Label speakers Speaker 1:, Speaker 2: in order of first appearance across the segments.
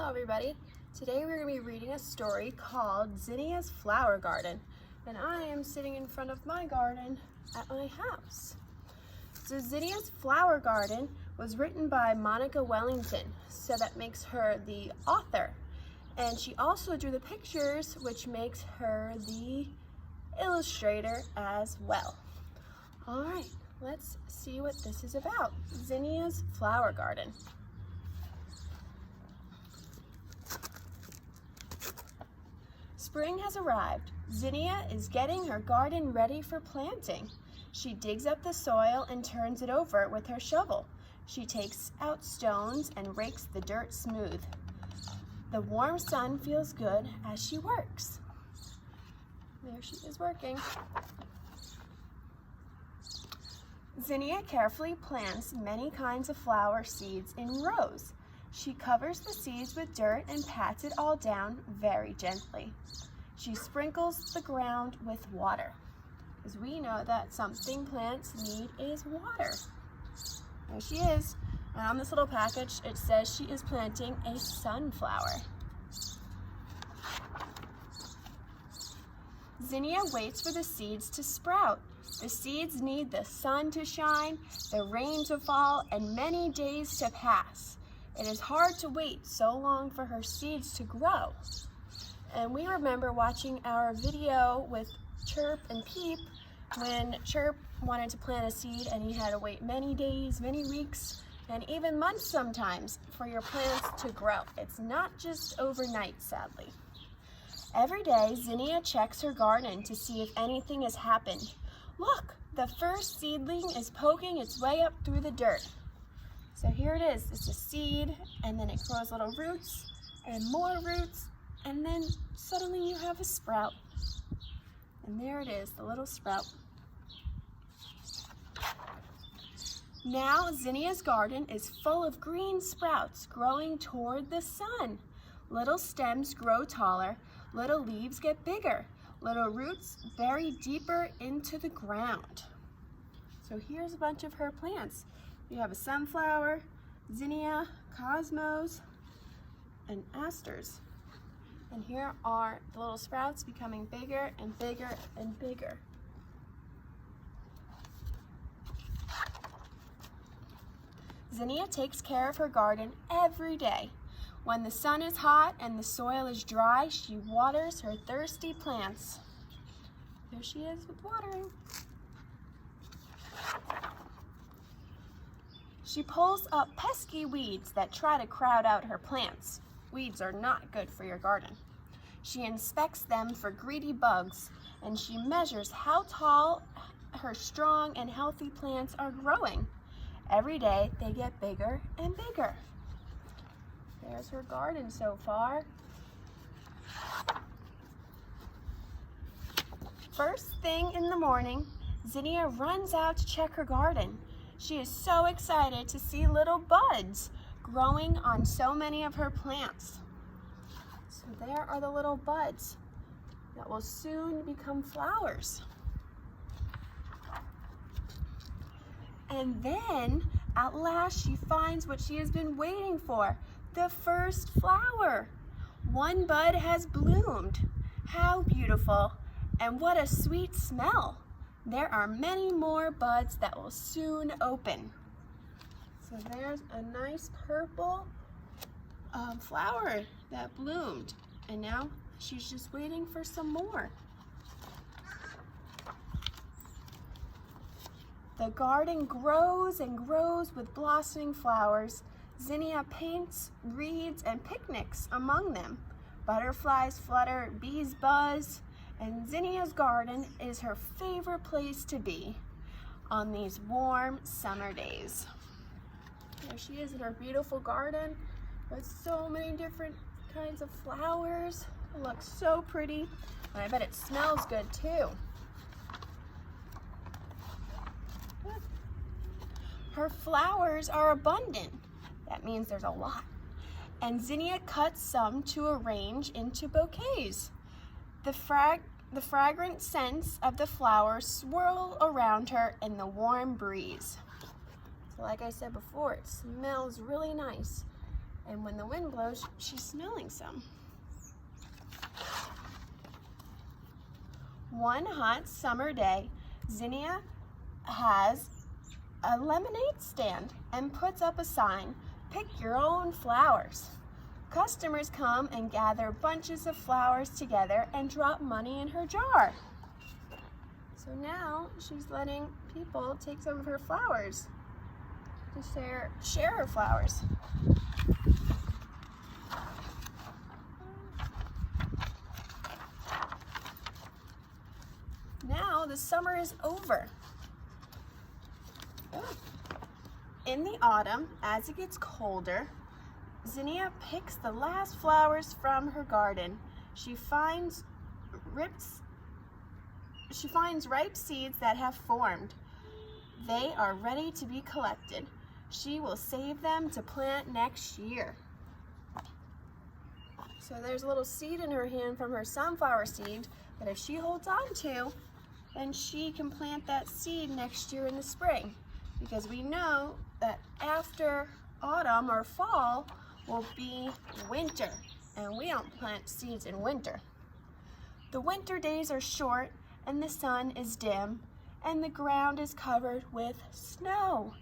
Speaker 1: Hello everybody. Today we're going to be reading a story called Zinnia's Flower Garden, and I am sitting in front of my garden at my house. So Zinnia's Flower Garden was written by Monica Wellington, so that makes her the author, and she also drew the pictures, which makes her the illustrator as well. Alright, let's see what this is about. Zinnia's Flower Garden. Spring has arrived. Zinnia is getting her garden ready for planting. She digs up the soil and turns it over with her shovel. She takes out stones and rakes the dirt smooth. The warm sun feels good as she works. There she is working. Zinnia carefully plants many kinds of flower seeds in rows. She covers the seeds with dirt and pats it all down very gently. She sprinkles the ground with water, because we know that something plants need is water. There she is. And on this little package, it says she is planting a sunflower. Zinnia waits for the seeds to sprout. The seeds need the sun to shine, the rain to fall, and many days to pass. It is hard to wait so long for her seeds to grow. And we remember watching our video with Chirp and Peep when Chirp wanted to plant a seed and he had to wait many days, many weeks, and even months sometimes for your plants to grow. It's not just overnight, sadly. Every day, Zinnia checks her garden to see if anything has happened. Look, the first seedling is poking its way up through the dirt. So here it is. It's a seed, and then it grows little roots and more roots, and then suddenly you have a sprout. And there it is, the little sprout. Now Zinnia's garden is full of green sprouts growing toward the sun. Little stems grow taller, little leaves get bigger, little roots bury deeper into the ground. So here's a bunch of her plants. You have a sunflower, zinnia, cosmos, and asters. And here are the little sprouts becoming bigger and bigger and bigger. Zinnia takes care of her garden every day. When the sun is hot and the soil is dry, she waters her thirsty plants. There she is with watering. She pulls up pesky weeds that try to crowd out her plants. Weeds are not good for your garden. She inspects them for greedy bugs, and she measures how tall her strong and healthy plants are growing. Every day they get bigger and bigger. There's her garden so far. First thing in the morning, Zinnia runs out to check her garden. She is so excited to see little buds growing on so many of her plants. So there are the little buds that will soon become flowers. And then, at last, she finds what she has been waiting for, the first flower. One bud has bloomed. How beautiful, and what a sweet smell. There are many more buds that will soon open. So there's a nice purple flower that bloomed, and now she's just waiting for some more. The garden grows and grows with blossoming flowers. Zinnia paints, reads, and picnics among them. Butterflies flutter, bees buzz, and Zinnia's garden is her favorite place to be on these warm summer days. There she is in her beautiful garden with so many different kinds of flowers. It looks so pretty, and I bet it smells good too. Her flowers are abundant. That means there's a lot. And Zinnia cuts some to arrange into bouquets. The fragrant scents of the flowers swirl around her in the warm breeze. So like I said before, it smells really nice. And when the wind blows, she's smelling some. One hot summer day, Zinnia has a lemonade stand and puts up a sign, "Pick your own flowers." Customers come and gather bunches of flowers together and drop money in her jar. So now she's letting people take some of her flowers to share her flowers. Now the summer is over. In the autumn, as it gets colder, Zinnia picks the last flowers from her garden. She finds ripe seeds that have formed. They are ready to be collected. She will save them to plant next year. So there's a little seed in her hand from her sunflower seed that if she holds on to, then she can plant that seed next year in the spring. Because we know that after autumn or fall will be winter, and we don't plant seeds in winter. The winter days are short, and the sun is dim, and the ground is covered with snow.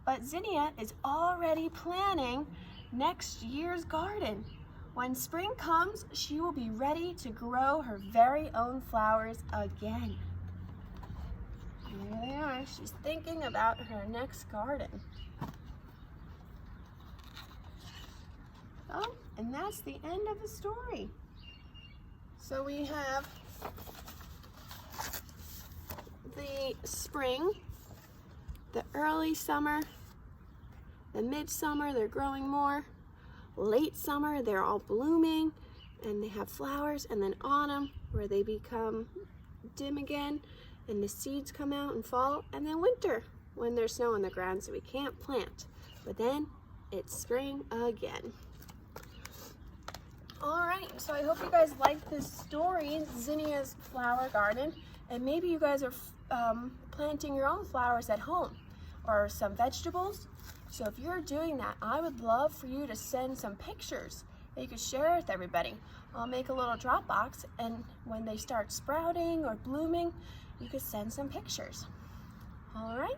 Speaker 1: But Zinnia is already planning next year's garden. When spring comes, she will be ready to grow her very own flowers again. There they are. She's thinking about her next garden. Oh, and that's the end of the story. So we have the spring, the early summer, the midsummer, they're growing more. Late summer, they're all blooming and they have flowers. And then autumn, where they become dim again and the seeds come out and fall. And then winter, when there's snow on the ground, so we can't plant. But then it's spring again. All right, so I hope you guys liked this story, Zinnia's flower garden, and maybe you guys are planting your own flowers at home or some vegetables. So if you're doing that, I would love for you to send some pictures that you can share with everybody. I'll make a little Dropbox, and when they start sprouting or blooming, you can send some pictures. All right.